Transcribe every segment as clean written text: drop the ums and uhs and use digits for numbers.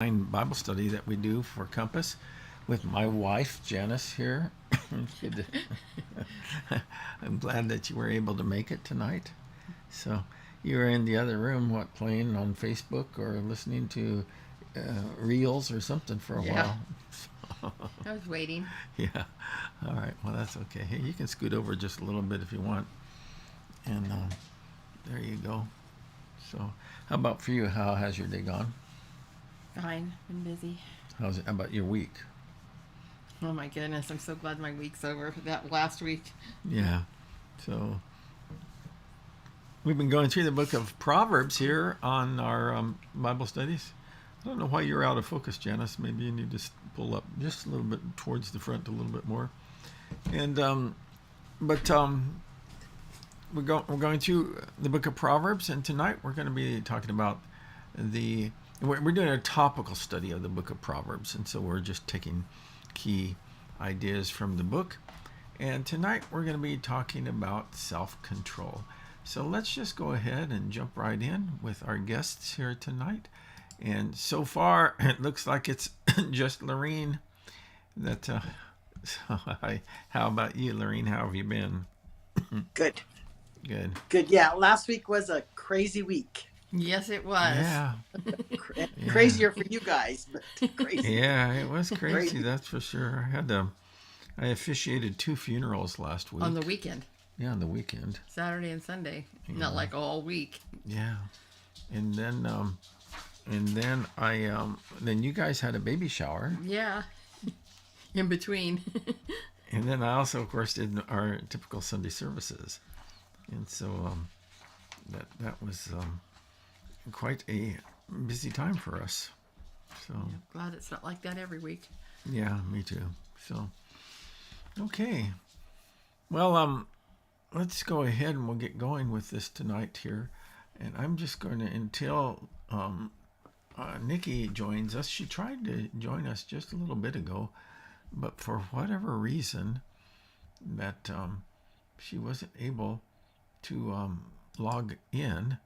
Bible study that we do for Compass with my wife Janice here. I'm glad that you were able to make it tonight. So you were in the other room, what, playing on Facebook or listening to reels or something for a Yeah. while. I was waiting. Yeah. All right. Well, that's okay. Hey, you can scoot over just a little bit if you want. And there you go. So, how about for you? How has your day gone? Fine. Been busy. How about your week? Oh my goodness. I'm so glad my week's over. That last week. Yeah. So we've been going through the book of Proverbs here on our Bible studies. I don't know why you're out of focus, Janice. Maybe you need to pull up just a little bit towards the front a little bit more. And but we're going through the book of Proverbs, and tonight we're going to be talking about we're doing a topical study of the book of Proverbs, and so we're just taking key ideas from the book. And tonight we're going to be talking about self-control. So let's just go ahead and jump right in with our guests here tonight. And so far, it looks like it's just Lorene. So how about you, Lorene? How have you been? Good. Good. Good. Yeah. Last week was a crazy week. Yes, it was. Yeah. Crazier for you guys, but crazy. Yeah, it was crazy. That's for sure. I officiated 2 funerals last week. On the weekend. Yeah, on the weekend. Saturday and Sunday. Yeah. Not like all week. Yeah. And then then you guys had a baby shower. Yeah. In between. And then I also, of course, did our typical Sunday services. And so that was quite a busy time for us. So Yeah, glad it's not like that every week. yeah, me too. So okay. Well, let's go ahead and we'll get going with this tonight here. And I'm just going to, until Nikki joins us. She tried to join us just a little bit ago, but for whatever reason that she wasn't able to log in.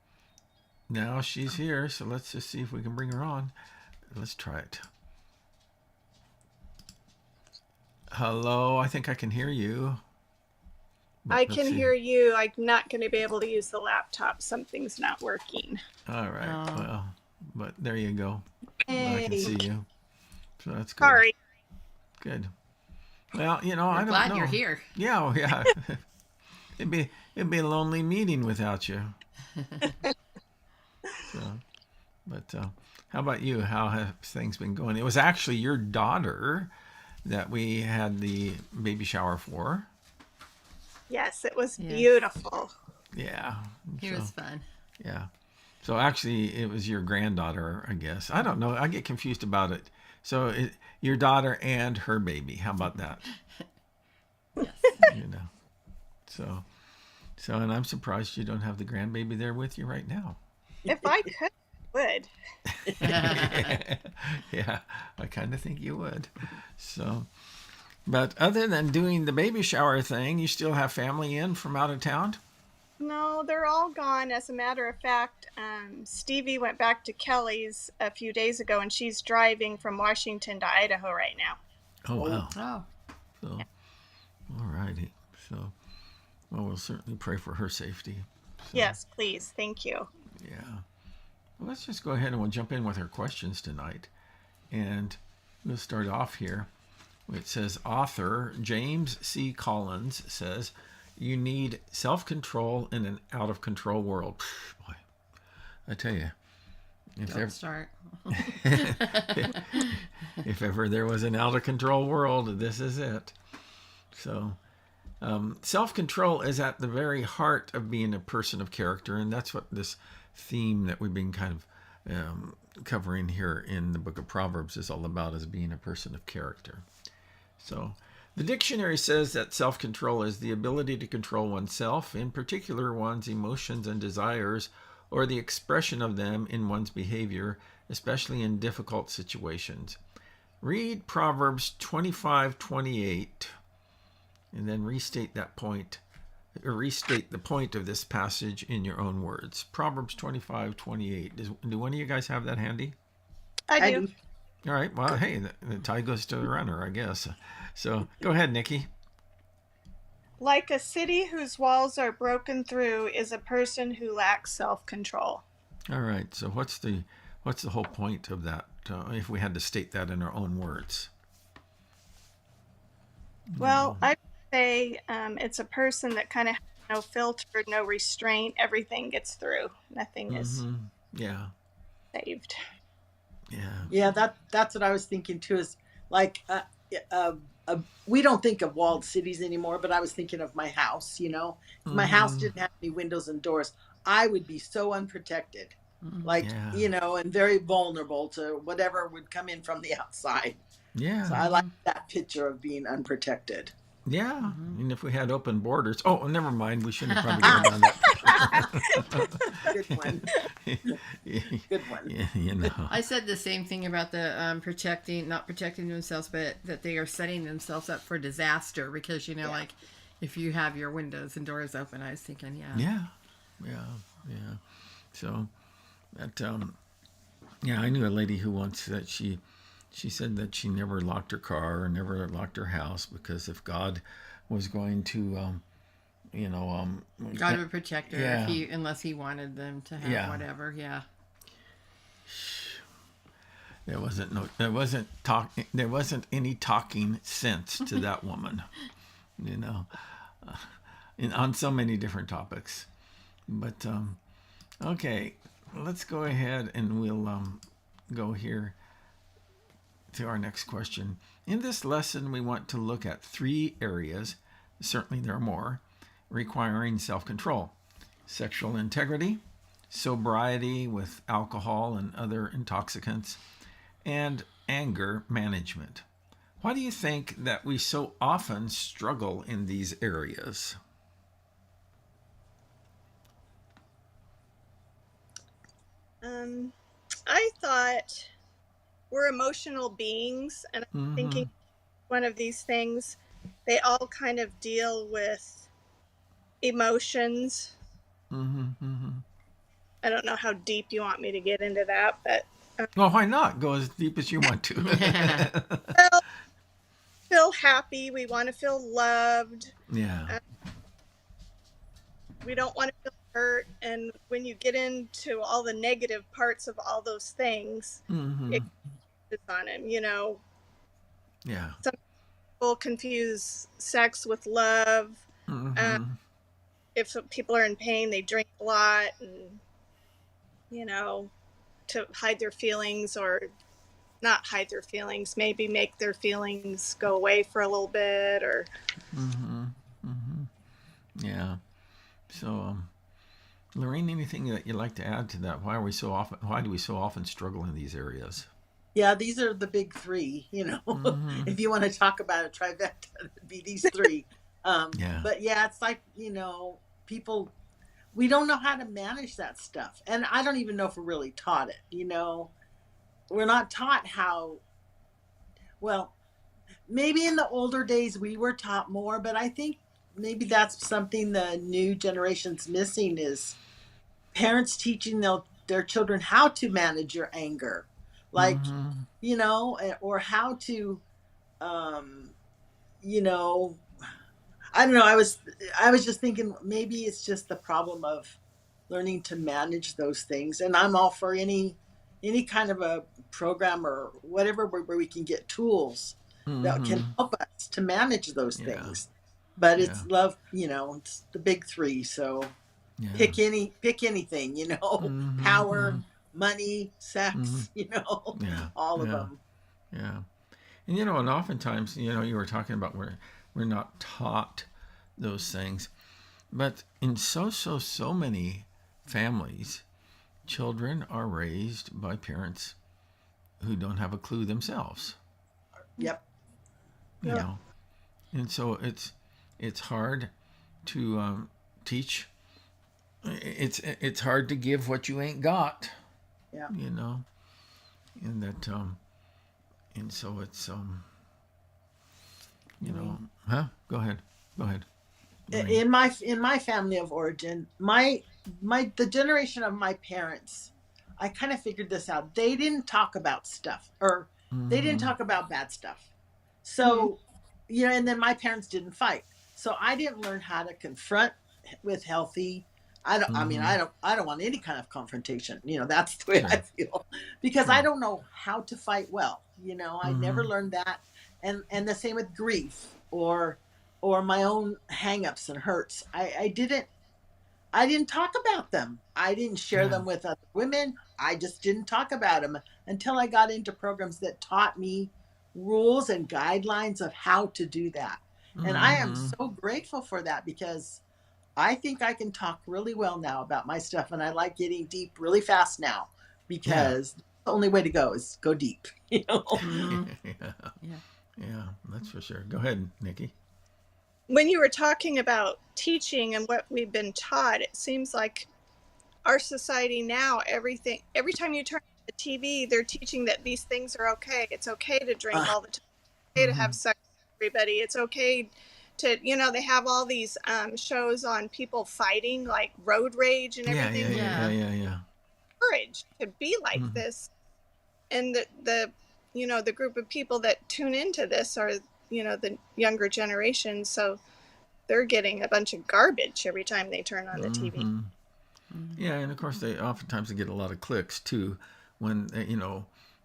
Now she's here, so let's just see if we can bring her on. Let's try it. Hello, I think I can hear you. I can hear you. I'm not going to be able to use the laptop. Something's not working. All right. Well, but there you go. Hey. I can see you. So that's good. Sorry. Good. Well, I don't know. Glad you're here. Yeah, well, yeah. it'd be a lonely meeting without you. So, but how about you? How have things been going? It was actually your daughter that we had the baby shower for. Yes, it was beautiful. Yeah. It was fun. Yeah. So actually, it was your granddaughter, I guess. I don't know. I get confused about it. So your daughter and her baby. How about that? Yes. So, and I'm surprised you don't have the grandbaby there with you right now. If I could, I would. Yeah, I kind of think you would. So, but other than doing the baby shower thing, you still have family in from out of town? No, they're all gone. As a matter of fact, Stevie went back to Kelly's a few days ago, and she's driving from Washington to Idaho right now. Oh, wow. Oh. So, all righty. So, well, we'll certainly pray for her safety. So, Yes, please. Thank you. yeah. Well, let's just go ahead and we'll jump in with our questions tonight. And we'll start off here. It says, author James C. Collins says, you need self-control in an out-of-control world. Boy, I tell you. Don't start. If ever there was an out-of-control world, this is it. So, self-control is at the very heart of being a person of character, and that's what this theme that we've been kind of covering here in the book of Proverbs is all about, is being a person of character. So, the dictionary says that self-control is the ability to control oneself, in particular one's emotions and desires, or the expression of them in one's behavior, especially in difficult situations. Read Proverbs 25:28, and then restate the point of this passage in your own words. Proverbs 25:28. Do one of you guys have that handy? I I do. do. All right. Well, hey, the tie goes to the runner, I guess. So go ahead, Nikki. Like a city whose walls are broken through is a person who lacks self-control. All right. So what's the whole point of that? If we had to state that in our own words, you Well, know. I would say it's a person that kind of has no filter, no restraint. Everything gets through. Nothing is Mm-hmm. Yeah. saved. Yeah. Yeah, that's what I was thinking too. Is like uh, we don't think of walled cities anymore, but I was thinking of my house. If my house Mm-hmm. didn't have any windows and doors, I would be so unprotected, like Yeah. and very vulnerable to whatever would come in from the outside. So Yeah. I like that picture of being unprotected. Yeah. Mm-hmm. And if we had open borders, oh, never mind. We shouldn't probably go down that. Good one. Good one. Yeah, you know. I said the same thing about the not protecting themselves, but that they are setting themselves up for disaster because Yeah. like if you have your windows and doors open, I was thinking, Yeah. Yeah. Yeah. So that yeah, I knew a lady who once that she said that she never locked her car or never locked her house because if God was going to you know God would protect her yeah. if he unless he wanted them to have Yeah. whatever. Yeah. there wasn't any talking sense to that woman, you know, on so many different topics. But okay, let's go ahead and we'll go here to our next question. In this lesson, we want to look at 3 areas, certainly there are more, requiring self control: sexual integrity, sobriety with alcohol and other intoxicants, and anger management. Why do you think that we so often struggle in these areas? Um, I thought we're emotional beings, and I'm Mm-hmm. thinking one of these things, they all kind of deal with emotions. Mm-hmm. Mm-hmm. I don't know how deep you want me to get into that, but Well, why not? Go as deep as you want to. well, feel happy. We want to feel loved. Yeah. Uh, we don't want to feel hurt. And when you get into all the negative parts of all those things, it Mm-hmm. is on him. Yeah. Some people confuse sex with love. Uh, Mm-hmm. if people are in pain, they drink a lot and, to hide their feelings or not hide their feelings, maybe make their feelings go away for a little bit or Mm-hmm. Mm-hmm. Yeah. So, Lorraine, anything that you'd like to add to that? Why do we so often struggle in these areas? Yeah, these are the big three. Mm-hmm. If you want to talk about a trifecta, it'd be these three. Yeah. But yeah, it's like people, we don't know how to manage that stuff, and I don't even know if we're really taught it. We're not taught how. Well, maybe in the older days we were taught more, but I think maybe that's something the new generation's missing is parents teaching their children how to manage your anger, like Mm-hmm. or how to um you know I don't know. I was just thinking maybe it's just the problem of learning to manage those things, and I'm all for any kind of a program or whatever where we can get tools that can Mm-hmm. help us to manage those Yeah. things. But Yeah. it's love, it's the big three. So Yeah. pick anything, Mm-hmm. power, money, Mm-hmm. sex, Yeah. all of Yeah. them. Yeah. And oftentimes, you were talking about we're not taught those things, but in so many families, children are raised by parents who don't have a clue themselves. Yep. You Yep. know, and so it's hard to teach. It's hard to give what you ain't got. Yeah. You know, and that and so it's I mean, huh? Go ahead. Go ahead. Lorraine. in my family of origin, my the generation of my parents, I kind of figured this out. They didn't talk about stuff, or they didn't Mm-hmm. talk about bad stuff. So, and then my parents didn't fight. So I didn't learn how to confront with healthy. Mm-hmm. I don't want any kind of confrontation. That's the way I Sure. feel because I Sure. don't know how to fight well. I never Mm-hmm. learned that. And the same with grief or my own hangups and hurts. I didn't talk about them. I didn't share Yeah. them with other women. I just didn't talk about them until I got into programs that taught me rules and guidelines of how to do that. And I am Mm-hmm. so grateful for that because I think I can talk really well now about my stuff. And I like getting deep really fast now Yeah. because the only way to go is go deep, Mm-hmm. Yeah. Yeah. Yeah. That's for sure. Go ahead, Nikki. When you were talking about teaching and what we've been taught, it seems like our society now, every time you turn on the TV, they're teaching that these things are okay. It's okay to drink Uh, all the time. It's okay to Mm-hmm. have sex with everybody. It's okay to, they have all these shows on people fighting, like road rage and Yeah. Yeah. everything. Yeah. Yeah. Yeah. Yeah. Yeah. Courage to be like Mm-hmm. this, and the group of people that tune into this are the younger generation, so they're getting a bunch of garbage every time they turn on the TV. Mm-hmm. Mm-hmm. Yeah, and of course they oftentimes they get a lot of clicks too, when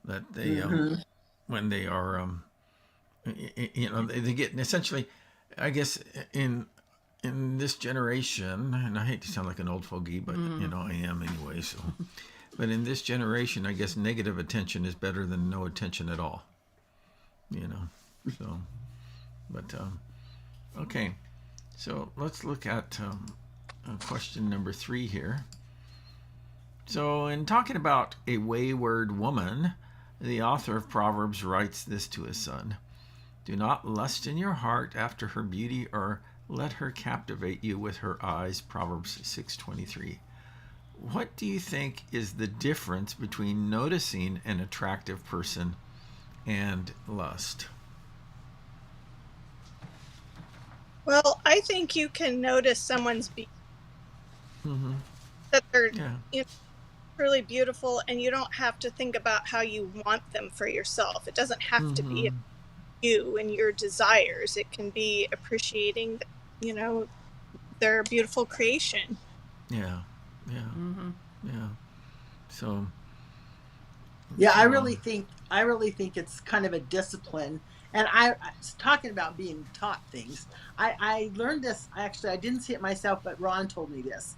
that they mhm. when they are they get essentially, I guess in this generation, and I hate to sound like an old fogey, but Mm-hmm. I am anyway. So, but in this generation, I guess negative attention is better than no attention at all. You know, so but okay, so let's look at question number 3 here. So, in talking about a wayward woman, the author of Proverbs writes this to his son: do not lust in your heart after her beauty, or let her captivate you with her eyes. Proverbs 6:23. What do you think is the difference between noticing an attractive person and lust? Well, I think you can notice someone's beauty, Mm-hmm. that they're Yeah. you know, really beautiful, and you don't have to think about how you want them for yourself. It doesn't have to be Mm-hmm. you and your desires. It can be appreciating, you know, their beautiful creation. Yeah. Yeah. Mm-hmm. Yeah. So. Yeah, I So. really think I really think it's kind of a discipline. And I was talking about being taught things. I learned this actually. I didn't see it myself, but Ron told me this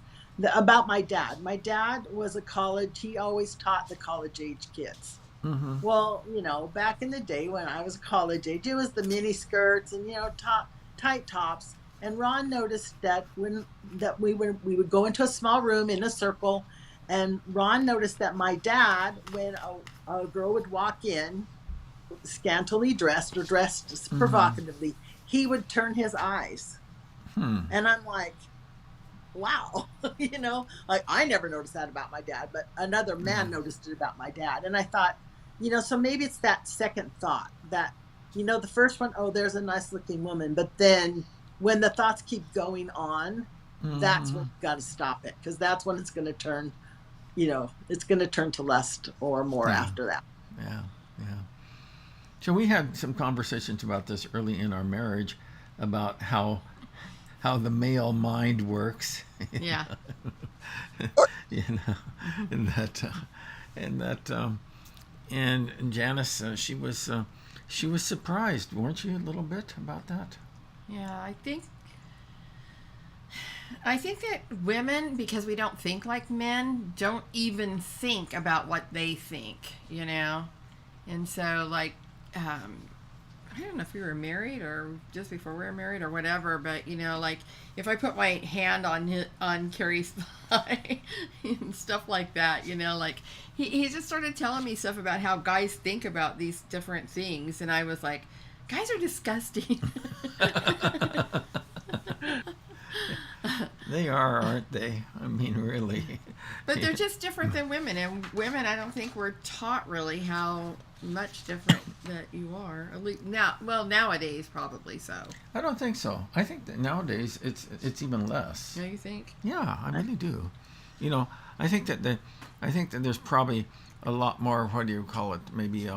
about my dad. My dad was a college. He always taught the college age kids. Mm-hmm. Well, back in the day when I was college age, it was the mini skirts and tight tops. And Ron noticed that we would go into a small room in a circle, and Ron noticed that my dad, when a girl would walk in, scantily dressed or dressed Mm-hmm. provocatively, he would turn his eyes, Hmm. and I'm like, wow, like I never noticed that about my dad, but another Yeah. man noticed it about my dad. And I thought, so maybe it's that second thought that, the first one, oh, there's a nice looking woman. But then when the thoughts keep going on, that's Mm-hmm. when you got to stop it, because that's when it's going to turn, it's going to turn to lust or more Yeah. after that. Yeah. Yeah. So we had some conversations about this early in our marriage, about how the male mind works. Yeah. You know, and and Janice, she was surprised, weren't you, a little bit about that? Yeah. I think that women, because we don't think like men, don't even think about what they think. And so, like, I don't know if we were married or just before we were married or whatever, but like if I put my hand on Carrie's thigh and stuff like that, like he just started telling me stuff about how guys think about these different things, and I was like, guys are disgusting. They are, aren't they? I mean, really. But they're just different than women, and women, I don't think we're taught really how much different that you are. At least now, well, nowadays probably so. I don't think so. I think that nowadays it's even less. Do you think? Yeah, I really do. You know, I think that there's probably a lot more, what do you call it, maybe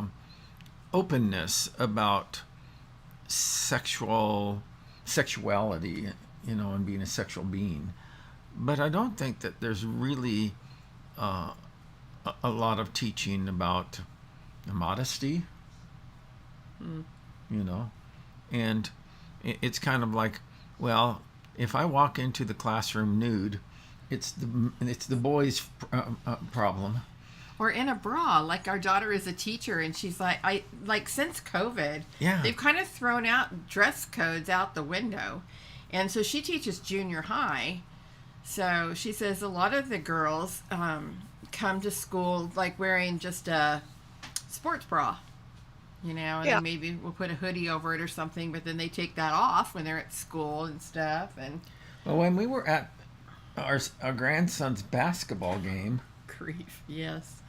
openness about sexuality, and being a sexual being. But I don't think that there's really a lot of teaching about modesty, Mm. you know, and it's kind of like, well, if I walk into the classroom nude, it's the boys' problem. Or in a bra, like our daughter is a teacher, and she's like, since COVID, Yeah. they've kind of thrown out dress codes out the window, and so she teaches junior high. So she says a lot of the girls come to school like wearing just a sports bra, and Yeah. then maybe we'll put a hoodie over it or something, but then they take that off when they're at school and stuff. And Well, when we were at our grandson's basketball game, grief, yes.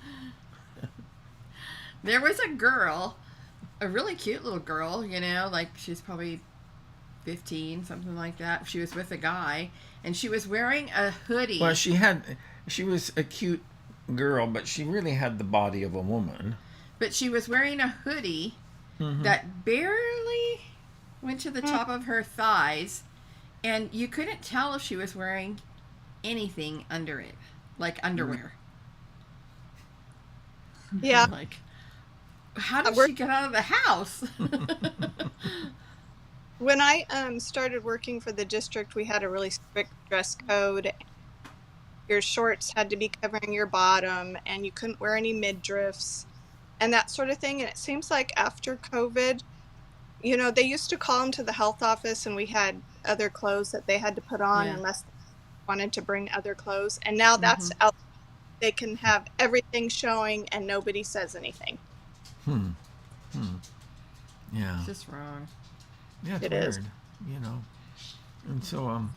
There was a girl, a really cute little girl, like she's probably 15, something like that. She was with a guy, and she was wearing a hoodie. well, she was a cute girl, but she really had the body of a woman. But she was wearing a hoodie that barely went to the top of her thighs, and you couldn't tell if she was wearing anything under it, like underwear. Yeah. Like, how did We're- she get out of the house? When I started working for the district, we had a really strict dress code. Your shorts had to be covering your bottom, and you couldn't wear any midriffs and that sort of thing. And it seems like after COVID, they used to call them to the health office, and we had other clothes that they had to put on Yeah. unless they wanted to bring other clothes. And now that's out. They can have everything showing, and nobody says anything. Yeah. It's just wrong. Yeah, it's It weird, is. And so,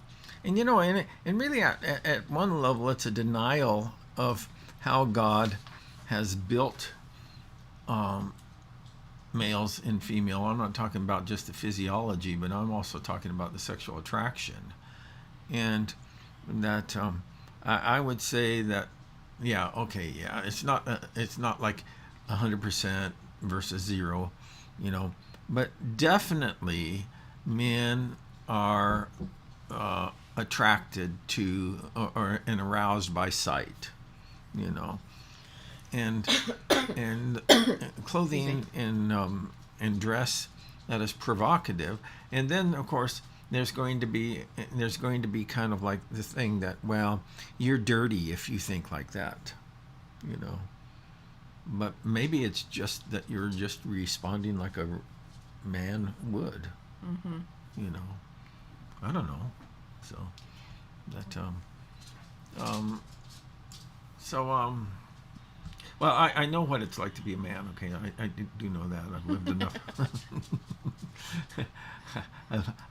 and really at one level, it's a denial of how God has built males and female. I'm not talking about just the physiology, but I'm also talking about the sexual attraction. And that I would say that, it's not like 100% versus zero, but definitely men are attracted to and aroused by sight, and clothing and dress that is provocative. And then of course there's going to be kind of like the thing that, well, you're dirty if you think like that, but maybe it's just that you're just responding like a man would. I don't know. So that well, I know what it's like to be a man. Okay, I do know that. I've lived enough.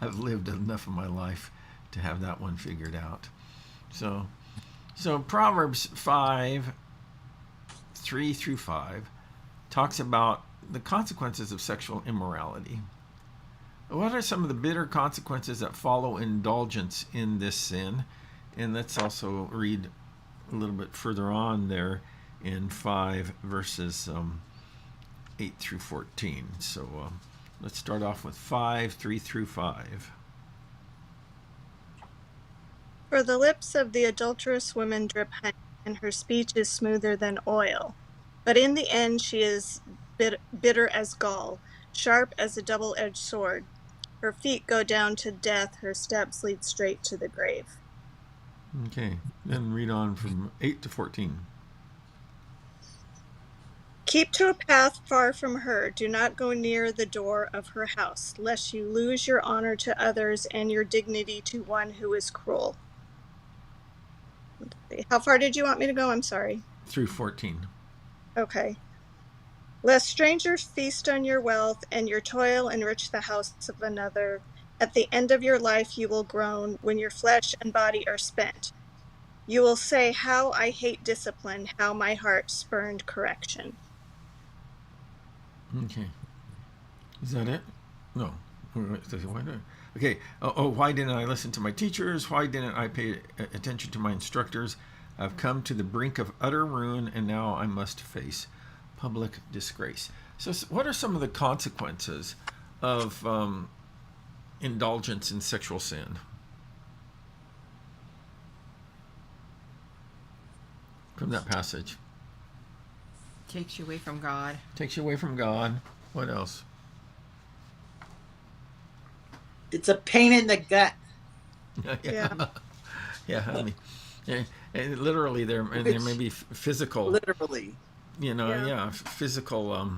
I've lived enough of my life to have that one figured out. So Proverbs 5:3-5 talks about the consequences of sexual immorality. What are some of the bitter consequences that follow indulgence in this sin? And let's also read a little bit further on there in 5 verses 8-14. So let's start off with 5:3-5. For the lips of the adulterous woman drip honey, and her speech is smoother than oil. But in the end she is bitter as gall, sharp as a double-edged sword. Her feet go down to death, her steps lead straight to the grave. Okay, then read on from 8-14. Keep to a path far from her. Do not go near the door of her house, lest you lose your honor to others and your dignity to one who is cruel. How far did you want me to go? I'm sorry. Through 14. Okay. Lest strangers feast on your wealth and your toil enrich the house of another. At the end of your life you will groan when your flesh and body are spent. You will say, how I hate discipline, how my heart spurned correction. Okay. Is that it? No. Why not? Okay. Why didn't I listen to my teachers? Why didn't I pay attention to my instructors? I've come to the brink of utter ruin, and now I must face public disgrace. So, what are some of the consequences of indulgence in sexual sin? From that passage. Takes you away from God. Takes you away from God. What else? It's a pain in the gut. Yeah. Yeah, I mean, and literally there may be physical, Literally. Yeah. physical,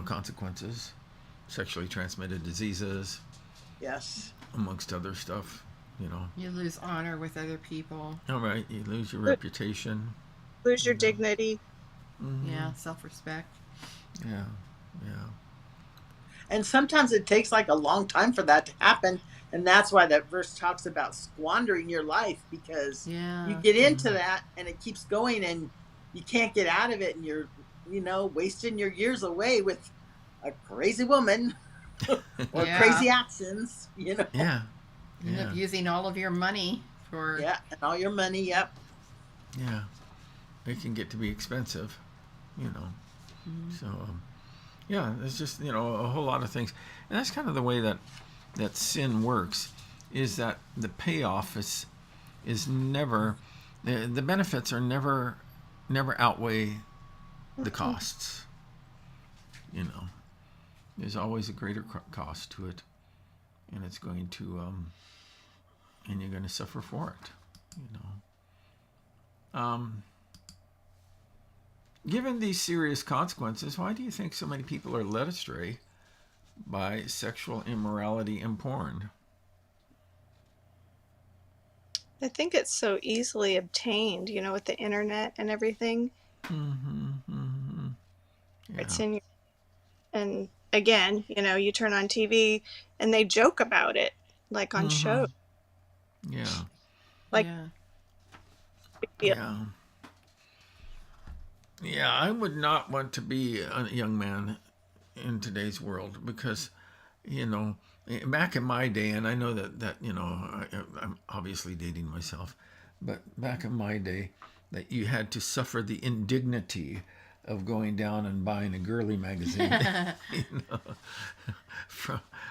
consequences, sexually transmitted diseases, Yes. amongst other stuff. You lose honor with other people. All right, you lose your Lo- reputation. Lose your dignity. Mm-hmm. Yeah, self-respect. Yeah. And sometimes it takes like a long time for that to happen. And that's why that verse talks about squandering your life, because Yeah. you get into that and it keeps going and you can't get out of it. And you're, wasting your years away with a crazy woman or Yeah. crazy actions, Yeah. You end up using all of your money for. Yeah. And all your money. Yep. Yeah. It can get to be expensive, So, there's just, a whole lot of things. And that's kind of the way that sin works, is that the payoff is never, the benefits are never outweigh the costs. There's always a greater cost to it, and it's going to, and you're going to suffer for it, Given these serious consequences, why do you think so many people are led astray by sexual immorality and porn? I think it's so easily obtained, with the internet and everything. Yeah. It's in your, and again, you turn on TV and they joke about it, like on shows. Yeah. Like, Yeah. Yeah, I would not want to be a young man in today's world, because, back in my day, and I know that I'm obviously dating myself, but back in my day, that you had to suffer the indignity of going down and buying a girly magazine,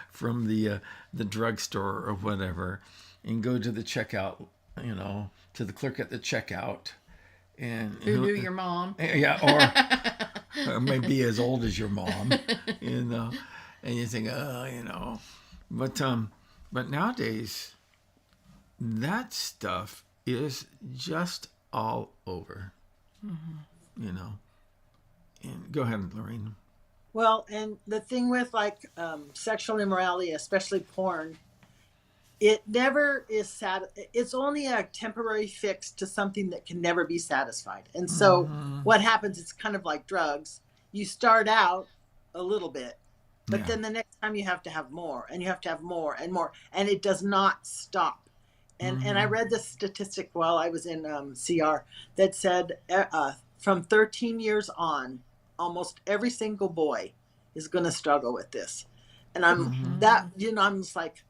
from the drugstore or whatever, and go to the checkout, to the clerk at the checkout. And Who knew your mom? Yeah, or maybe as old as your mom, and you think, but nowadays, that stuff is just all over, And go ahead, Lorraine. Well, and the thing with like sexual immorality, especially porn, it never is sad. It's only a temporary fix to something that can never be satisfied. And so what happens, it's kind of like drugs. You start out a little bit, but then the next time you have to have more, and you have to have more and more, and it does not stop. And I read this statistic while I was in CR that said from 13 years on, almost every single boy is going to struggle with this. And I'm just like,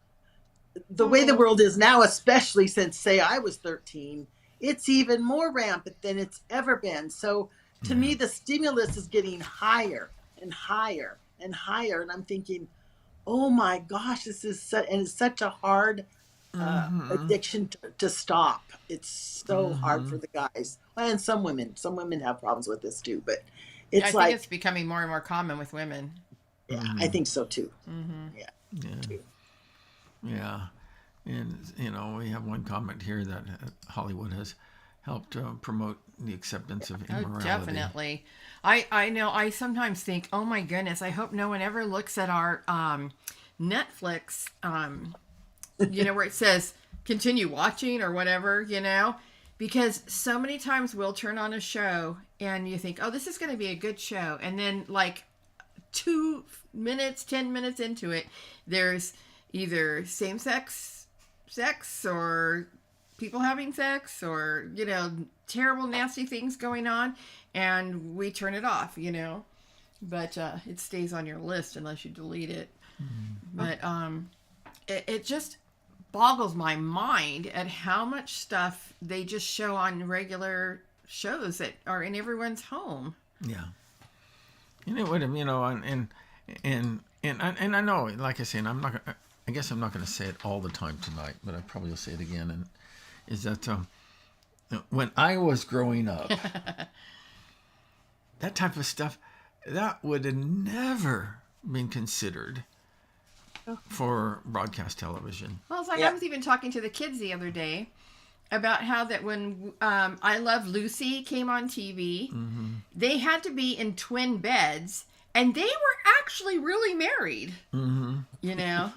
the way the world is now, especially since, say, I was 13, it's even more rampant than it's ever been. So to me, the stimulus is getting higher and higher and higher. And I'm thinking, oh my gosh, this is such a hard addiction to stop. It's so hard for the guys. And some women have problems with this too, but it's I think it's becoming more and more common with women. Yeah, I think so too. Yeah. And, we have one comment here that Hollywood has helped promote the acceptance of immorality. Oh, definitely. I know. I sometimes think, oh my goodness, I hope no one ever looks at our Netflix, where it says continue watching or whatever, because so many times we'll turn on a show and you think, oh, this is going to be a good show. And then like 10 minutes into it, there's either same-sex sex or people having sex or, terrible, nasty things going on, and we turn it off, but it stays on your list unless you delete it. But it just, boggles my mind at how much stuff they just show on regular shows that are in everyone's home. Yeah. And it would have, and I know, like I say, and I guess I'm not going to say it all the time tonight, but I probably will say it again. And is that when I was growing up, that type of stuff that would have never been considered for broadcast television. Well, it's like Yeah. I was even talking to the kids the other day about how that when I Love Lucy came on TV, they had to be in twin beds, and they were actually really married. Mm-hmm. You know.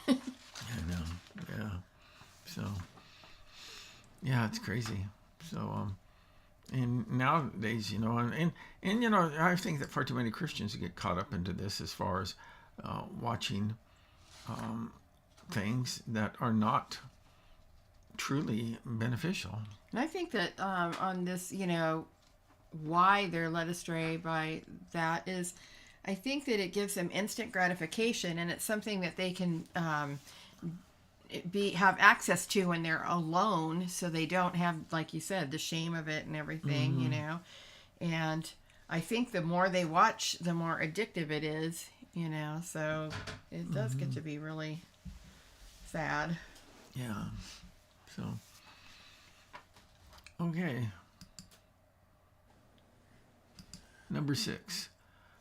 I know. Yeah. So. Yeah, it's crazy. So. And nowadays, and I think that far too many Christians get caught up into this as far as watching things that are not truly beneficial. And I think that on this, why they're led astray by that is, I think that it gives them instant gratification, and it's something that they can have access to when they're alone, so they don't have, like you said, the shame of it and everything, And I think the more they watch, the more addictive it is, So it does get to be really sad. Yeah. So. Okay. Number 6.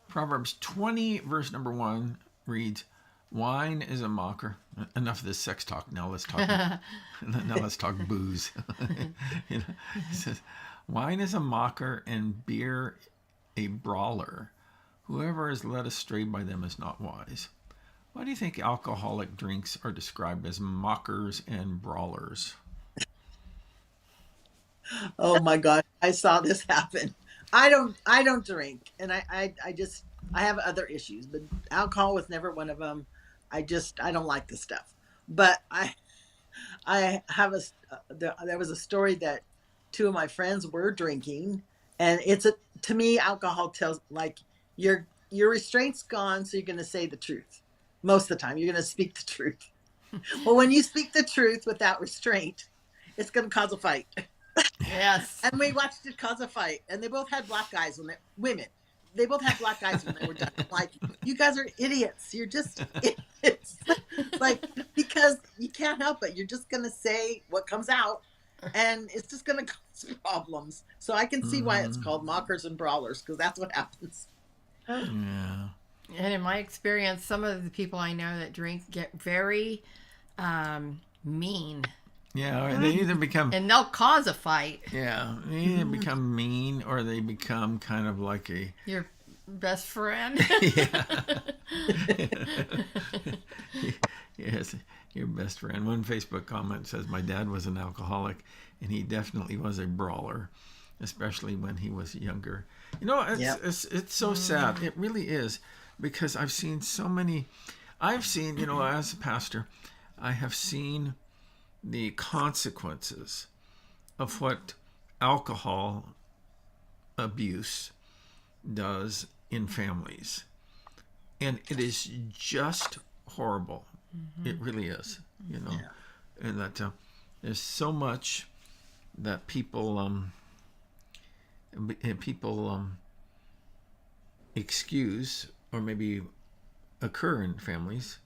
Proverbs 20, verse number 1 reads, "Wine is a mocker." Enough of this sex talk. Now let's talk. Now let's talk booze. It says, "Wine is a mocker, and beer a brawler. Whoever is led astray by them is not wise." Why do you think alcoholic drinks are described as mockers and brawlers? Oh my God, I saw this happen. I don't drink, and I have other issues, but alcohol was never one of them. I don't like the stuff. But I have there was a story that two of my friends were drinking, and to me, alcohol tells, like, your restraint's gone, so you're going to say the truth. Most of the time, you're going to speak the truth. Well, when you speak the truth without restraint, it's going to cause a fight. Yes. And we watched it cause a fight, and they both had black eyes women. They both had black eyes when they were done. Like, you guys are idiots. You're just idiots. Like, because you can't help it. You're just going to say what comes out, and it's just going to cause problems. So I can see why it's called mockers and brawlers, because that's what happens. Yeah. And in my experience, some of the people I know that drink get very mean. Yeah, they either become And they'll cause a fight. they either become mean, or they become kind of like a Your best friend. yeah. Yes, your best friend. One Facebook comment says, "My dad was an alcoholic, and he definitely was a brawler, especially when he was younger." It's so sad. It really is, because I've seen so many. I've seen, as a pastor, I have seen the consequences of what alcohol abuse does in families, and it is just horrible. It really is, and that there's so much that people excuse, or maybe occur in families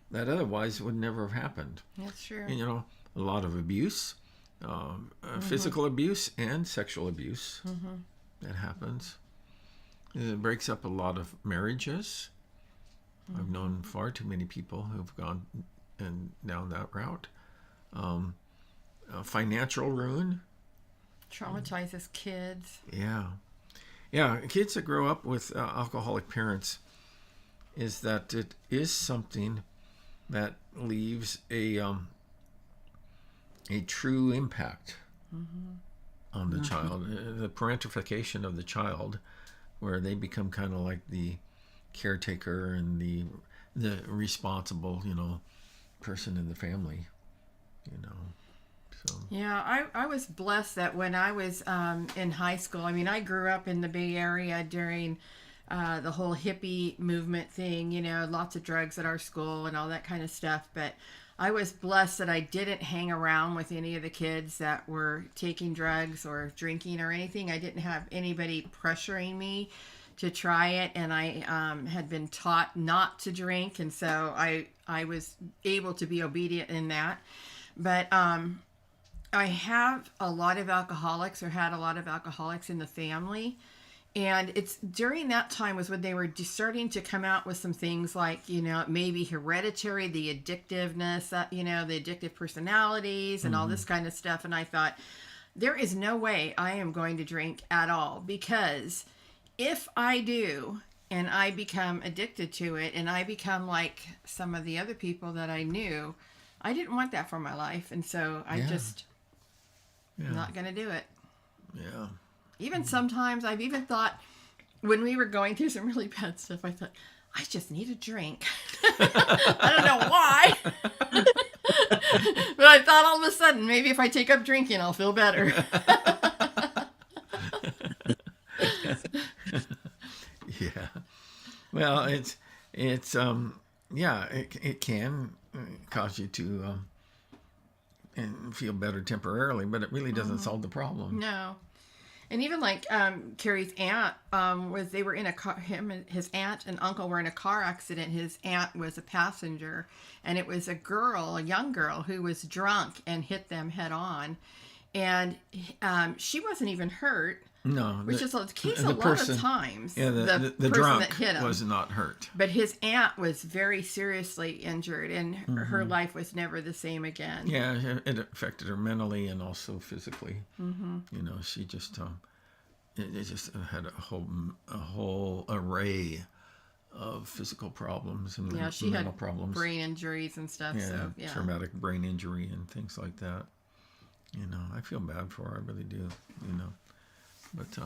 that otherwise would never have happened. That's true. And a lot of abuse, physical abuse and sexual abuse that happens. It breaks up a lot of marriages. I've known far too many people who've gone down that route. Financial ruin. Traumatizes kids. Yeah, kids that grow up with alcoholic parents, is that it is something that leaves a true impact on the child. The parentification of the child, where they become kind of like the caretaker and the responsible, person in the family, So. Yeah, I was blessed that when I was in high school, I grew up in the Bay Area during the whole hippie movement thing, lots of drugs at our school and all that kind of stuff. But I was blessed that I didn't hang around with any of the kids that were taking drugs or drinking or anything. I didn't have anybody pressuring me to try it, and I had been taught not to drink, and so I was able to be obedient in that. But I have a lot of alcoholics, or had a lot of alcoholics in the family. And it's during that time was when they were starting to come out with some things like, maybe hereditary, the addictiveness, the addictive personalities and all this kind of stuff. And I thought, there is no way I am going to drink at all, because if I do and I become addicted to it and I become like some of the other people that I knew, I didn't want that for my life. And so I just not going to do it. Yeah. Even sometimes I've even thought, when we were going through some really bad stuff, I thought, I just need a drink. I don't know why. But I thought all of a sudden, maybe if I take up drinking, I'll feel better. Yeah. Well, it can cause you to and feel better temporarily, but it really doesn't solve the problem. No. And even like Carrie's aunt they were in a car. Him and his aunt and uncle were in a car accident. His aunt was a passenger, and it was a young girl, who was drunk and hit them head on, and she wasn't even hurt. No, which is the case a lot of times. Yeah, the person drunk that hit him was not hurt. But his aunt was very seriously injured, and her life was never the same again. Yeah, it affected her mentally and also physically. She just it just had a whole array of physical problems and she mental had problems, brain injuries and stuff. Traumatic brain injury and things like that. I feel bad for her, I really do. But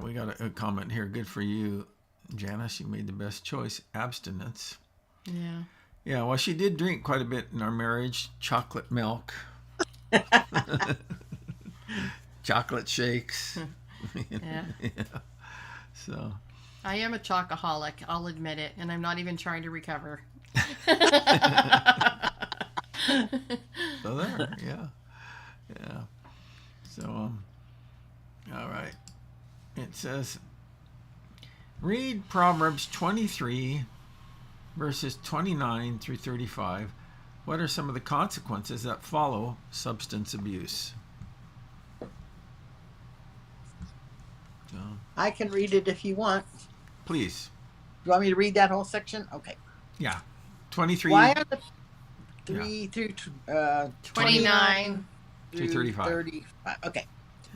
we got a comment here. Good for you, Janice. You made the best choice. Abstinence. Yeah. Yeah, well, she did drink quite a bit in our marriage. Chocolate milk. Chocolate shakes. Yeah. So. I am a chocoholic. I'll admit it. And I'm not even trying to recover. So there, yeah. Yeah. So, all right. It says, read Proverbs 23, verses 29 through 35. What are some of the consequences that follow substance abuse? So, I can read it if you want. please. You want me to read that whole section? Okay. Yeah. 23. Why are the 3 through 29 through 35. 35. Okay.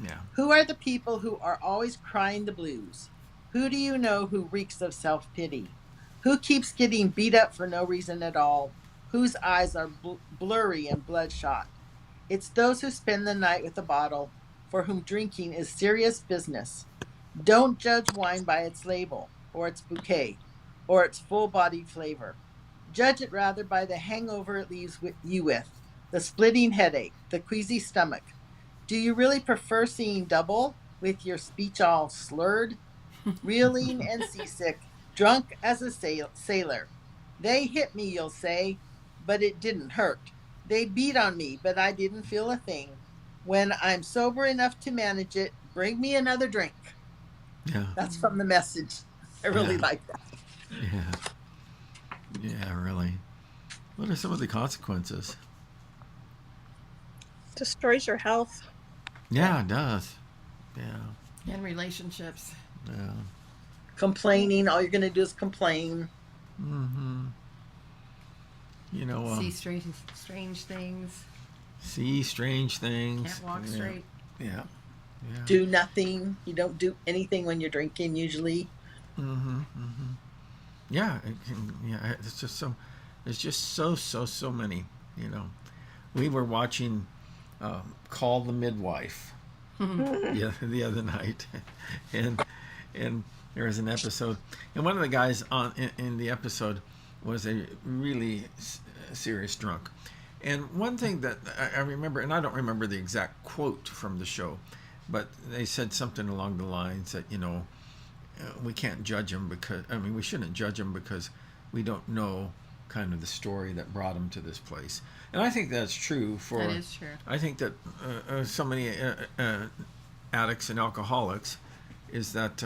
Yeah. Who are the people who are always crying the blues? Who do you know who reeks of self-pity? Who keeps getting beat up for no reason at all? Whose eyes are blurry and bloodshot? It's those who spend the night with a bottle, for whom drinking is serious business. Don't judge wine by its label, or its bouquet, or its full-bodied flavor. Judge it rather by the hangover it leaves you with, the splitting headache, the queasy stomach. Do you really prefer seeing double, with your speech all slurred, reeling and seasick, drunk as a sailor? They hit me, you'll say, but it didn't hurt. They beat on me, but I didn't feel a thing. When I'm sober enough to manage it, bring me another drink. Yeah. That's from the Message. I really like that. Yeah. Yeah, really. What are some of the consequences? Destroys your health. Yeah, it does. Yeah. and relationships. Yeah. Complaining, all you're going to do is complain. Mm-hmm. See strange things. See strange things. Can't walk straight. Yeah. Yeah. Do nothing. You don't do anything when you're drinking usually. Mm-hmm. Mm-hmm. Yeah. It can, yeah. It's just so. There's just so many. We were watching Call the Midwife the other night, and there was an episode, and one of the guys in the episode was a really serious drunk. And one thing that I remember, and I don't remember the exact quote from the show, but they said something along the lines that, we can't judge him we shouldn't judge him because we don't know kind of the story that brought him to this place. And I think that's true for. That is true. I think that so many addicts and alcoholics is that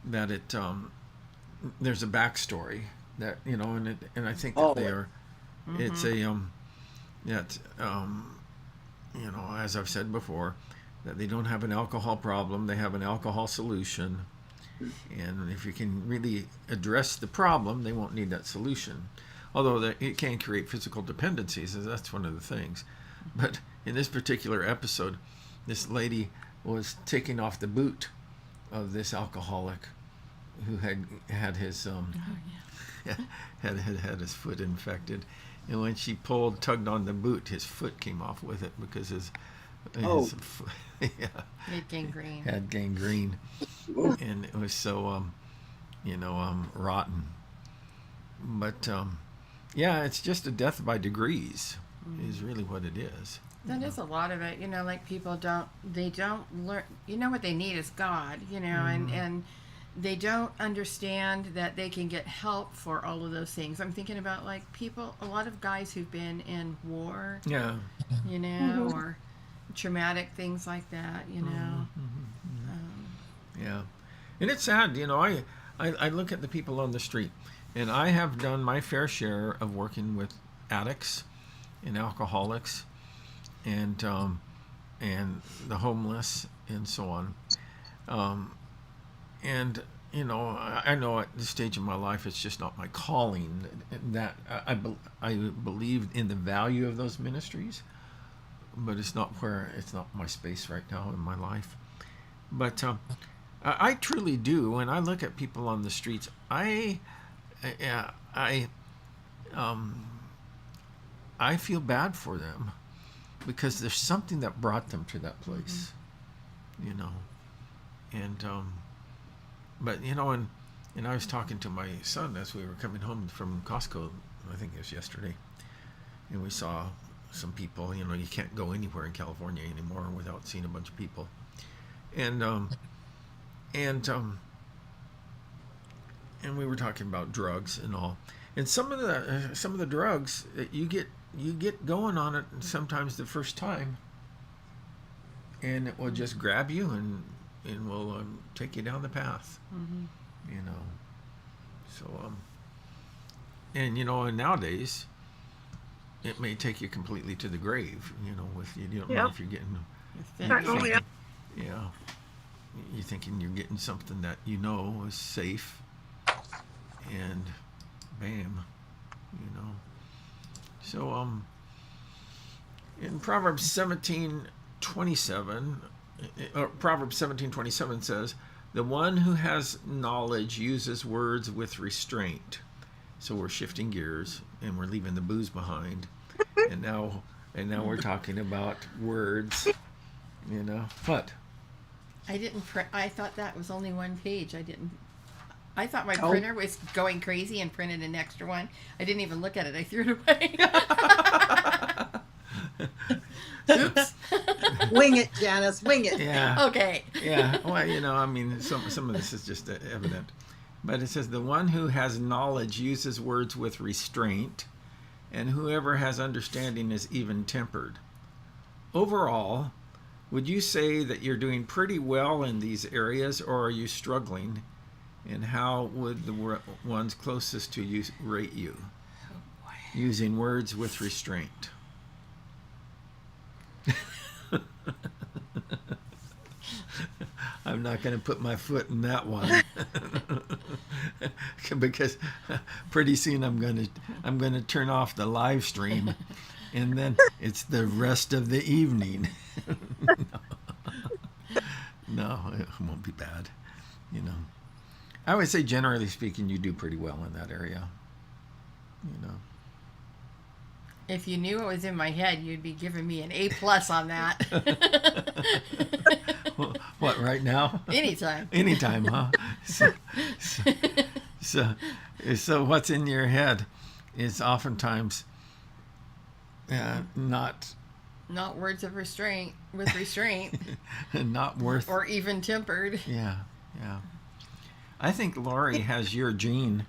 that it there's a backstory that and I think that they are. Mm-hmm. It's a that as I've said before, that they don't have an alcohol problem, they have an alcohol solution. And if you can really address the problem, they won't need that solution. Although it can create physical dependencies, and that's one of the things. But in this particular episode, this lady was taking off the boot of this alcoholic who had his had his foot infected, and when she tugged on the boot, his foot came off with it because his foot, Had gangrene. Had gangrene, and it was so rotten. But it's just a death by degrees is really what it is. That is a lot of it. Like people don't learn. What they need is God. And they don't understand that they can get help for all of those things. I'm thinking about like a lot of guys who've been in war. Yeah. Or traumatic things like that. Yeah, and it's sad. I look at the people on the street, and I have done my fair share of working with addicts and alcoholics, and the homeless and so on. And I know at this stage of my life it's just not my calling. That I believe in the value of those ministries, but it's not my space right now in my life. But I truly do. When I look at people on the streets, I feel bad for them because there's something that brought them to that place, and but and I was talking to my son as we were coming home from Costco. I think it was yesterday, and we saw some people. You can't go anywhere in California anymore without seeing a bunch of people, and we were talking about drugs and all, and some of the drugs that you get going on it sometimes the first time, and it will just grab you and will take you down the path. So and nowadays it may take you completely to the grave. With you don't know if you're getting you're thinking you're getting something that is safe, and bam, So in Proverbs 17:27, Proverbs 17:27 says, "The one who has knowledge uses words with restraint." So we're shifting gears and we're leaving the booze behind, and now we're talking about words. What? I didn't print. I thought that was only one page. I thought my printer was going crazy and printed an extra one. I didn't even look at it. I threw it away. Oops. Wing it, Janice. Wing it. Yeah. Okay. Yeah. Well, some of this is just evident. But it says, "The one who has knowledge uses words with restraint, and whoever has understanding is even-tempered." Overall, would you say that you're doing pretty well in these areas, or are you struggling? And how would the ones closest to you rate you? Oh, boy. Using words with restraint. I'm not going to put my foot in that one because pretty soon I'm going to turn off the live stream, and then it's the rest of the evening. No, it won't be bad. I would say, generally speaking, you do pretty well in that area. If you knew what was in my head, you'd be giving me an A+ on that. What, right now? Anytime. Anytime, huh? So what's in your head is oftentimes not words of restraint with restraint. Not worth. Or even tempered. Yeah. I think Lori has your gene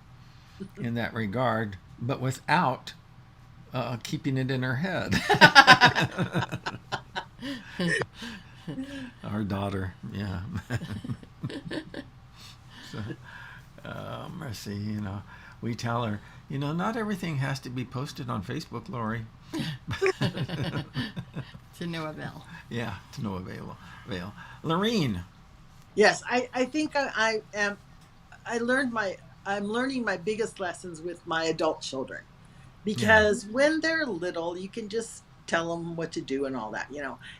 in that regard. but without keeping it in her head. Our daughter, yeah. So, Mercy, we tell her, not everything has to be posted on Facebook, Lori. To no avail. Yeah, to no avail. Lorene. Yes, I think I am. I'm learning my biggest lessons with my adult children, Yeah. because when they're little, you can just tell them what to do and all that,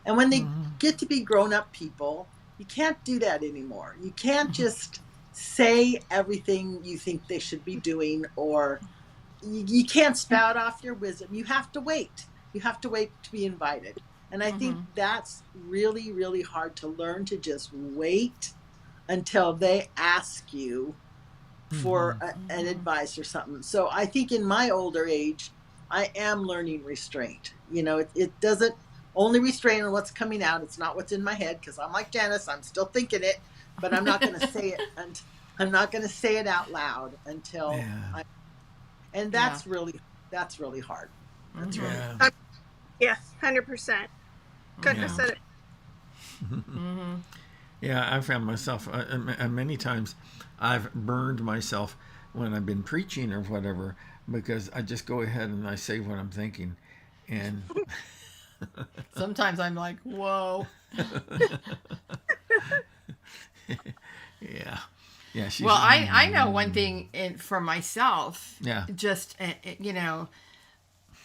And when they Mm-hmm. get to be grown up people, you can't do that anymore. You can't just say everything you think they should be doing, or you can't spout off your wisdom. You have to wait. You have to wait to be invited. And I think that's really, really hard to learn, to just wait until they ask you for an advice or something. So I think in my older age, I am learning restraint. It doesn't only restrain on what's coming out. It's not what's in my head, because I'm like Janice, I'm still thinking it, but I'm not going to say it, and I'm not going to say it out loud until Yeah. and that's really hard. That's really Yeah. Yeah, 100%. Couldn't have Yeah. said it. Yeah, I found myself many times I've burned myself when I've been preaching or whatever, because I just go ahead and I say what I'm thinking. And Sometimes I'm like, whoa. yeah. Yeah. She's, Well, I know one thing for myself. Yeah. Just,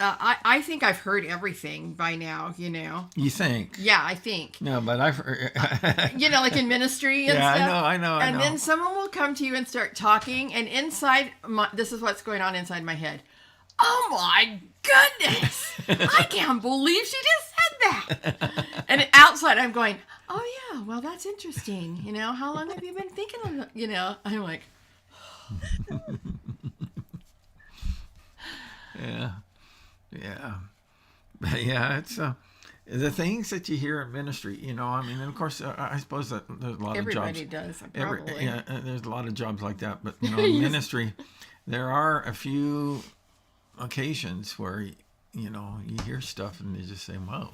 I think I've heard everything by now, You think? Yeah, I think. No, but I've. Like in ministry and Yeah, stuff. I know. And then someone will come to you and start talking, and this is what's going on inside my head. Oh my goodness! I can't believe she just said that. And outside, I'm going, oh yeah, well that's interesting. How long have you been thinking of that? I'm like, Yeah. Yeah. Yeah, it's the things that you hear in ministry, and of course, I suppose that there's a lot everybody of jobs. does, probably. There's a lot of jobs like that, but in ministry, there are a few occasions where you hear stuff and you just say, "Whoa,"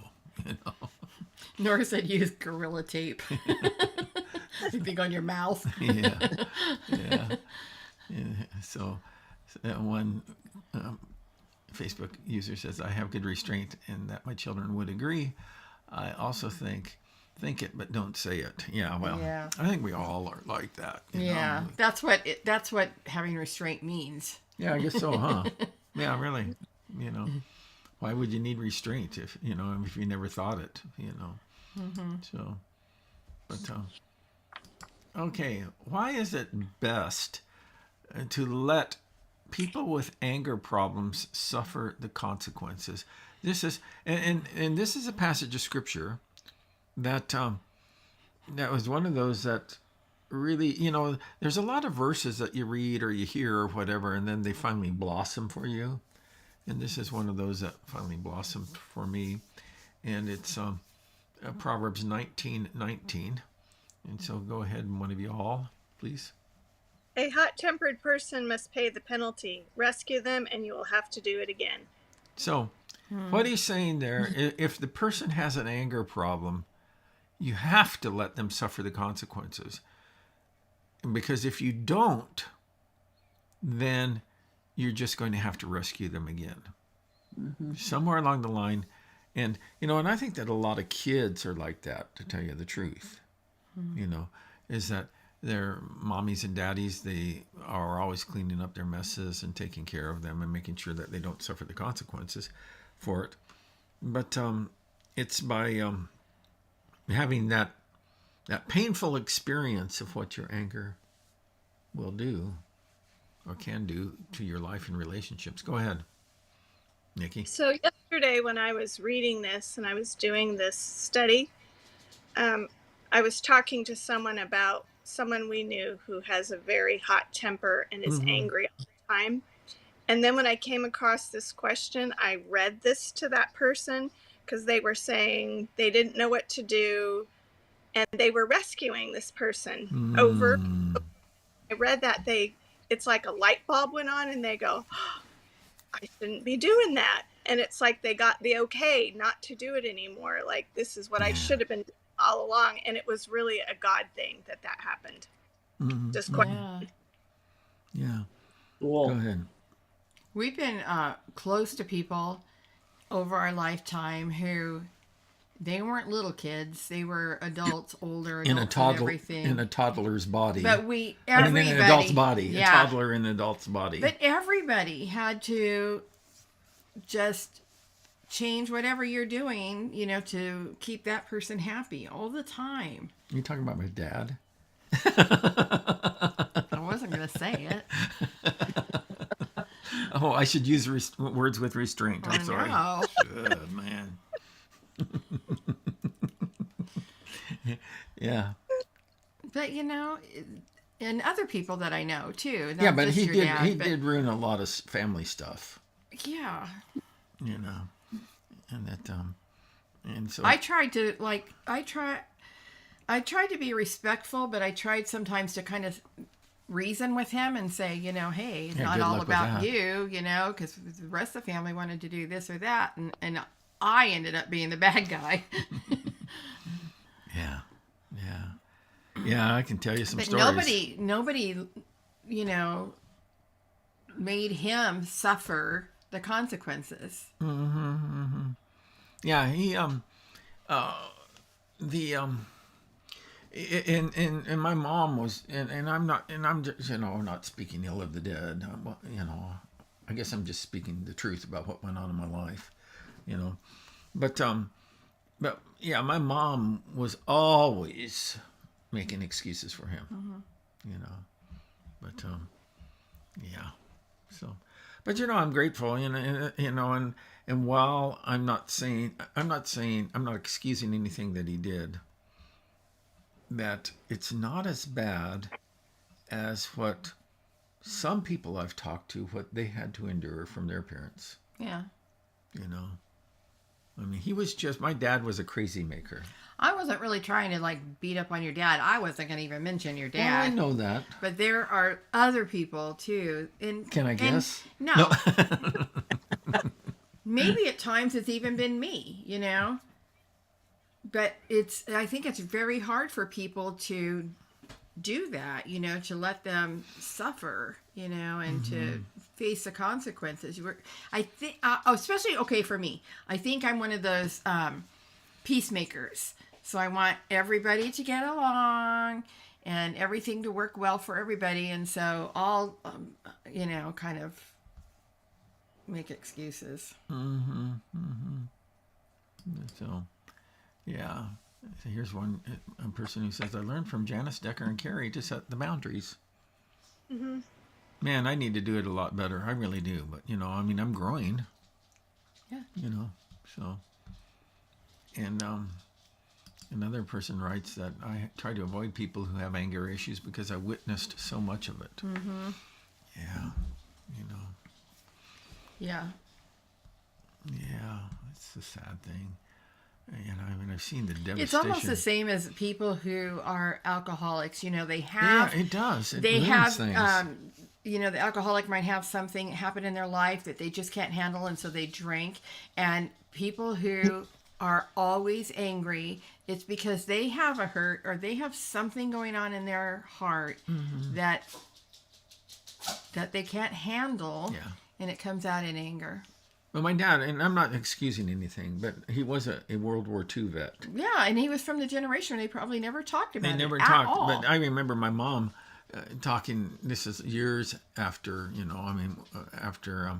Nora said use Gorilla Tape. You think on your mouth. Yeah. So one Facebook user says, I have good restraint and that my children would agree. I also think it, but don't say it. Yeah, well, Yeah. I think we all are like that. Yeah, that's what having restraint means. Yeah, I guess so, huh? Yeah, really. Why would you need restraint if you never thought it? So, but okay, why is it best to let people with anger problems suffer the consequences? This is and this is a passage of scripture that that was one of those that really, there's a lot of verses that you read or you hear or whatever, and then they finally blossom for you. And this is one of those that finally blossomed for me, and it's Proverbs 19:19. And so go ahead, and one of you all, please. A hot-tempered person must pay the penalty. Rescue them, and you will have to do it again. So, what he's saying there, if the person has an anger problem, you have to let them suffer the consequences. Because if you don't, then you're just going to have to rescue them again. Somewhere along the line. And, and I think that a lot of kids are like that, to tell you the truth. Is that their mommies and daddies, they are always cleaning up their messes and taking care of them and making sure that they don't suffer the consequences for it. But it's by having that painful experience of what your anger will do or can do to your life and relationships. Go ahead, Nikki. So yesterday when I was reading this and I was doing this study, I was talking to someone about someone we knew who has a very hot temper and is angry all the time. And then when I came across this question, I read this to that person because they were saying they didn't know what to do and they were rescuing this person over. I read that it's like a light bulb went on and they go, I shouldn't be doing that. And it's like they got the okay not to do it anymore. Like, this is what I Yeah. should have been doing all along. And it was really a God thing that happened. Mm-hmm. Just quite. Yeah. Yeah. Cool. Go ahead. We've been close to people over our lifetime who they weren't little kids; they were adults, older adults, In a and toddler, everything. in a toddler's body. But everybody, in an adult's body. yeah. A toddler in an adult's body. But everybody had to just change whatever you're doing, to keep that person happy all the time. You talking about my dad? I wasn't going to say it. Oh, I should use words with restraint. I'm sorry. No. Good man. Yeah. But and other people that I know too. Yeah, not but just he your did. dad, He but- did ruin a lot of family stuff. Yeah. And that and so I tried to I tried to be respectful, but I tried sometimes to kind of reason with him and say, hey, it's Yeah, not good all luck with about that. you, because the rest of the family wanted to do this or that, and I ended up being the bad guy. Yeah, I can tell you some But stories. nobody, made him suffer the consequences. Yeah, he the and my mom was and I'm just not speaking ill of the dead. I guess I'm just speaking the truth about what went on in my life, But yeah, my mom was always making excuses for him, But yeah, so. But I'm grateful, and while I'm not excusing anything that he did, that it's not as bad as what some people I've talked to, what they had to endure from their parents. Yeah. I mean, my dad was a crazy maker. I wasn't really trying to beat up on your dad. I wasn't going to even mention your Well, dad. I know that. But there are other people too. Can I guess? No. Maybe at times it's even been me, But I think it's very hard for people to do that, to let them suffer, and to face the consequences. I think, especially, okay, for me, I think I'm one of those peacemakers. So I want everybody to get along and everything to work well for everybody. And so I'll, kind of make excuses. So, yeah. Here's a person who says, I learned from Janice, Decker, and Carrie to set the boundaries. Mm-hmm. Man, I need to do it a lot better. I really do. But, I'm growing. Yeah. So. And another person writes that I try to avoid people who have anger issues because I witnessed so much of it. Mm-hmm. Yeah. Yeah. Yeah. It's a sad thing. I've seen the devastation. It's almost the same as people who are alcoholics. They have. Yeah, it does. It They ruins have. things. The alcoholic might have something happen in their life that they just can't handle, and so they drink. And people who are always angry, it's because they have a hurt or they have something going on in their heart that they can't handle, and it comes out in anger. Well, my dad, and I'm not excusing anything, but he was a World War II vet. Yeah, and he was from the generation where they probably never talked about it. They never at talked, all. but I remember my mom talking. This is years after, after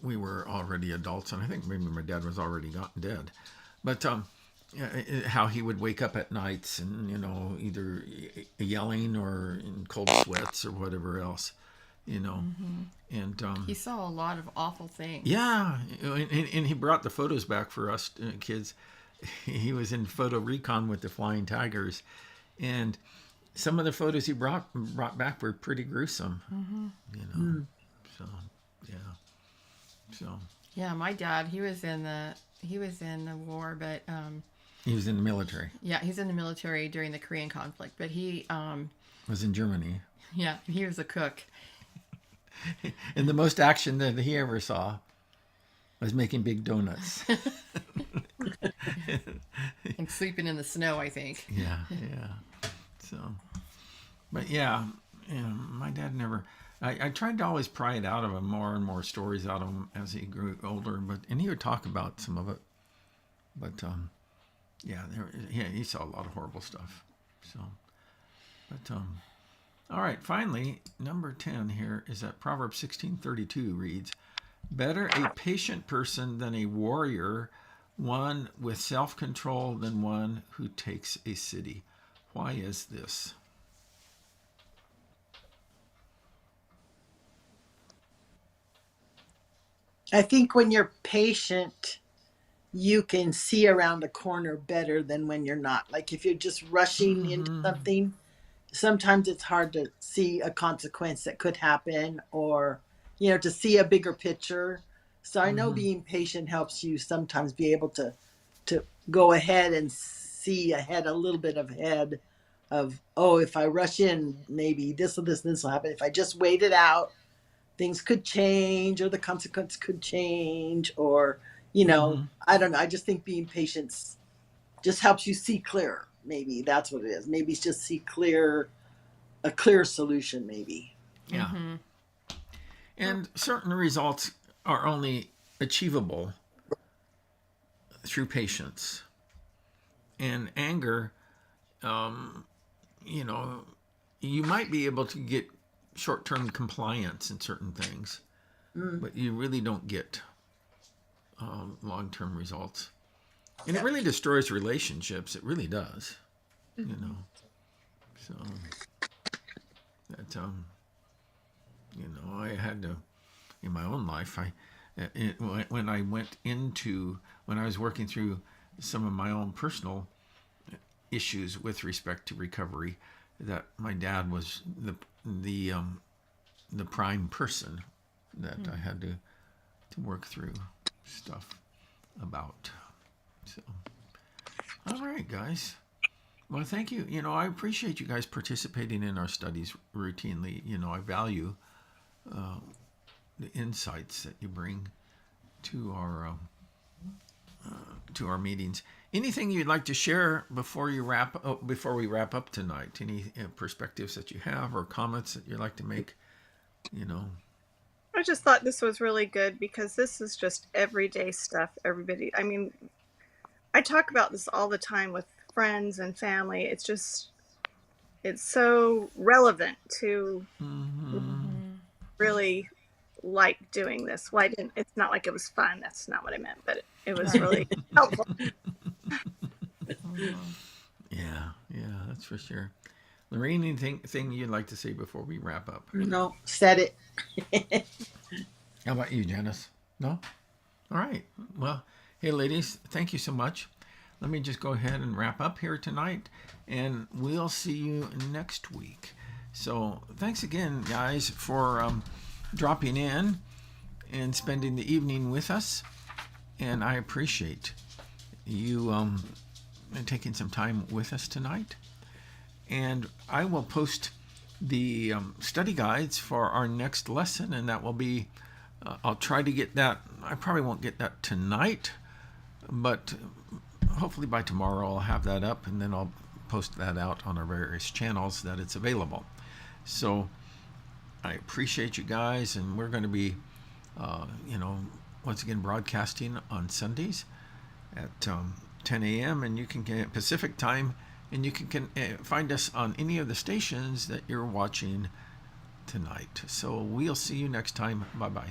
we were already adults, and I think maybe my dad was already dead. But how he would wake up at nights and either yelling or in cold sweats or whatever else. And he saw a lot of awful things. yeah, and he brought the photos back for us kids. He was in photo recon with the Flying Tigers, and some of the photos he brought back were pretty gruesome. So Yeah, my dad, he was in the war, but he was in the military. yeah, he's in the military during the Korean conflict, but he Was in Germany. yeah, he was a cook. And the most action that he ever saw was making big donuts. And sleeping in the snow, I think. Yeah, yeah. So, but yeah, my dad never. I tried to always pry it out of him, more and more stories out of him as he grew older. And he would talk about some of it. But yeah, he saw a lot of horrible stuff. So, but all right. Finally, number 10 here is that Proverbs 16:32 reads, "Better a patient person than a warrior, one with self-control than one who takes a city." Why is this? I think when you're patient, you can see around a corner better than when you're not. Like if you're just rushing into something, sometimes it's hard to see a consequence that could happen, or to see a bigger picture. So I know being patient helps you sometimes be able to go ahead and see ahead, a little bit ahead of, oh, if I rush in, maybe this or this and this will happen. If I just wait it out, things could change, or the consequence could change, or I don't know. I just think being patient just helps you see clearer. Maybe that's what it is. Maybe it's just see a clear solution, maybe. Yeah. And certain results are only achievable through patience. And anger, you might be able to get short-term compliance in certain things, but you really don't get long-term results. And it really destroys relationships. It really does. So that I had to, in my own life, when I was working through some of my own personal issues with respect to recovery, that my dad was the prime person that I had to work through stuff about. So, all right, guys. Well, thank you. I appreciate you guys participating in our studies routinely. I value the insights that you bring to our meetings. Anything you'd like to share before we wrap up tonight? Any perspectives that you have or comments that you'd like to make? I just thought this was really good because this is just everyday stuff. Everybody, I talk about this all the time with friends and family. It's so relevant to really like doing this. Well, it's not like it was fun. That's not what I meant, but it was really helpful. Yeah, that's for sure. Lorraine, anything you'd like to say before we wrap up? No, said it. How about you, Janice? No? All right. Well, hey, ladies, thank you so much. Let me just go ahead and wrap up here tonight, and we'll see you next week. So thanks again, guys, for dropping in and spending the evening with us. And I appreciate you taking some time with us tonight. And I will post the study guides for our next lesson, and that will be, I'll try to get that. I probably won't get that tonight, but hopefully by tomorrow I'll have that up, and then I'll post that out on our various channels that it's available. So I appreciate you guys, and we're going to be, once again broadcasting on Sundays at 10 a.m. and you can get Pacific time, and you can find us on any of the stations that you're watching tonight. So we'll see you next time. Bye-bye.